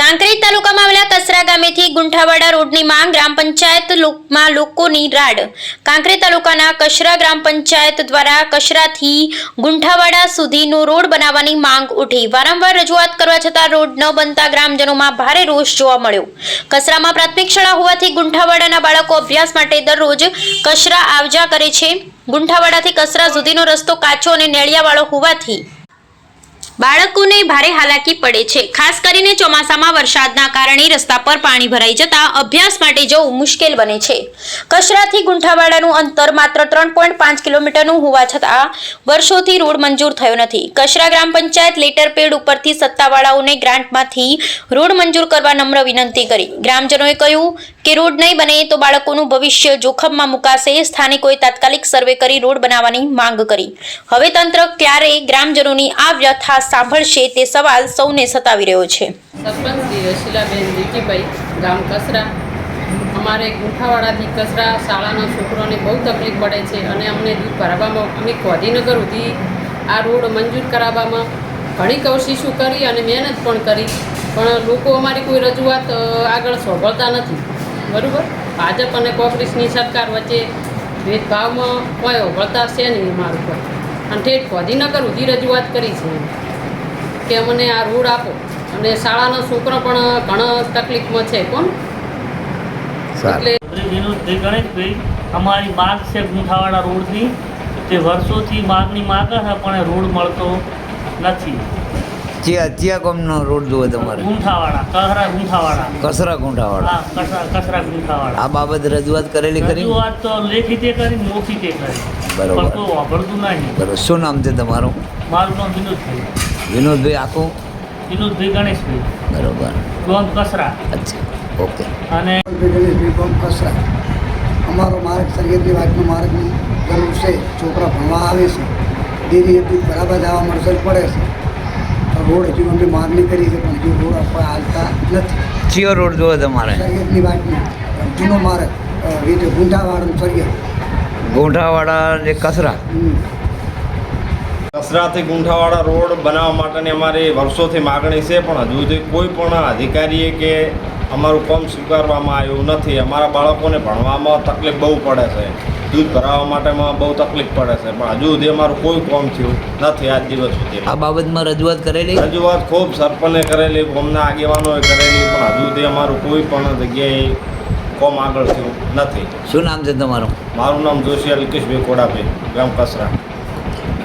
કાંકરેજ તાલુકામાં આવેલા કસરા ગામેથી ગુંઠાવાડા રોડની માંગ ગ્રામ પંચાયતમાં લોકોની રાડ। કાંકરેજ તાલુકાના કસરા ગ્રામ પંચાયત દ્વારા કસરાથી ગુંઠાવાડા સુધીનો રોડ બનાવવાની માંગ ઉઠી। વારંવાર રજૂઆત કરવા છતાં રોડ ન બનતા ગ્રામજનોમાં ભારે રોષ જોવા મળ્યો। કસરામાં પ્રાથમિક શાળા હોવાથી ગુંઠાવાડાના બાળકો અભ્યાસ માટે દરરોજ કસરા આવજા કરે છે। ગુંઠાવાડાથી કસરા સુધીનો રસ્તો કાચો અને નેળિયાવાળો હોવાથી બાળકોને ભારે હાલાકી પડે છે। ખાસ કરીને ચોમાસામાં વરસાદના કારણે રસ્તા પર પાણી ભરાઈ જતા અભ્યાસ માટે જવું મુશ્કેલ બને છે। કસરાથી ગુંઠાવાડાનું અંતર માત્ર 3.5 કિલોમીટરનું હોવા છતાં વર્ષોથી રોડ મંજૂર થયો નથી। કસરા ગ્રામ પંચાયત લેટર પેડ ઉપરથી સત્તાવાળાઓને ગ્રાન્ટમાંથી રોડ મંજૂર કરવા નમ્ર વિનંતી કરી। ગ્રામજનોએ કહ્યું કે રોડ નહીં બને તો બાળકોનું ભવિષ્ય જોખમમાં મુકાશે। સ્થાનિકોએ તાત્કાલિક સર્વે કરી રોડ બનાવવાની માંગ કરી। હવે તંત્ર ક્યારે ગ્રામજનોની આ વ્યથા સાંભળશે તે સવાલ સૌને સતાવી રહ્યો છે। સરપંચ શ્રી રસીલાબેન જીટીભાઈ, ગામ કસરા। અમારે ગુંઠાવાડાથી કસરા શાળાના છોકરોને બહુ તકલીફ પડે છે અને અમને દૂધ ભરાવવામાં અમે ગાંધીનગર સુધી આ રોડ મંજૂર કરાવવામાં ઘણી કોશિશો કરી અને મહેનત પણ કરી, પણ લોકો અમારી કોઈ રજૂઆત આગળ સાંભળતા નથી। બરાબર, ભાજપ અને કોંગ્રેસની સરકાર વચ્ચે ભેદભાવમાં કોઈ સાંભળતા છે નહીં અમારું પર, અને ઠેઠ ગાંધીનગર સુધી રજૂઆત કરી છે કે અમને આ રોડ આપો। અને શાળાના છોકરો પણ ઘણા તકલીફમાં છે। કોણ એટલે વિનોદભાઈ ગણેશભાઈ, અમારી માંગ છે ગુંઠાવાડા રોડની। તે વર્ષોથી માંગની માંગ છે પણ રોડ મળતો નથી। ચિયા ગામનો રોડ જોવે તમારે? ગુંઠાવાડા, કસરા ગુંઠાવાડા। હા, કસરા ગુંઠાવાડા। આ બાબત રજૂઆત કરેલી ખરી? રજૂઆત તો લેખિતે કરી, મૌખિકે કરી, બરોબર, પણ કોઈ વાપરતું નહીં। બરોબર, શું નામ છે તમારું? મારું નામ વિનોદભાઈ। વિનોદભાઈ આખું? વિનોદભાઈ ગણેશભાઈ, બરોબર, ગામ કસરા। અચ્છા, ઓકે। અને ગામ કસરા અમારો માર્ગ સરગતની વાતનો માર્ગની જરૂર છે। છોકરા ભણવા આવે છે, ડેરી એટલું બરાબર જવા મળશે પડે છે। રોડ હજુ અમે માંગણી કરી છે પણ હજુ રોડ આપવા હાલતા નથી। ચિયો રોડ જોવે તમારે? સરગતની વાતનો જૂનો માર્ગ, રીતે ગુંઠાવાડાનું સરગત, ગુંઠાવાડા ને કસરા। કસરાથી ગુંઠાવાડા રોડ બનાવવા માટેની અમારી વર્ષોથી માગણી છે, પણ હજુ સુધી કોઈ પણ અધિકારીએ કે અમારું કામ સ્વીકારવામાં આવ્યું નથી। અમારા બાળકોને ભણવામાં તકલીફ બહુ પડે છે, દૂધ ભરાવવા માટેમાં બહુ તકલીફ પડે છે, પણ હજુ સુધી અમારું કોઈ કામ થયું નથી આજ દિવસ સુધી। આ બાબતમાં રજૂઆત કરેલી? રજૂઆત ખૂબ સરપંચે કરેલી, ગામના આગેવાનોએ કરેલી, પણ હજુ સુધી અમારું કોઈ પણ જગ્યાએ કામ આગળ થયું નથી। શું નામ છે તમારું? મારું નામ જોશી અલ્કેશભાઈ કોડાભાઈ, ગામ કસરા।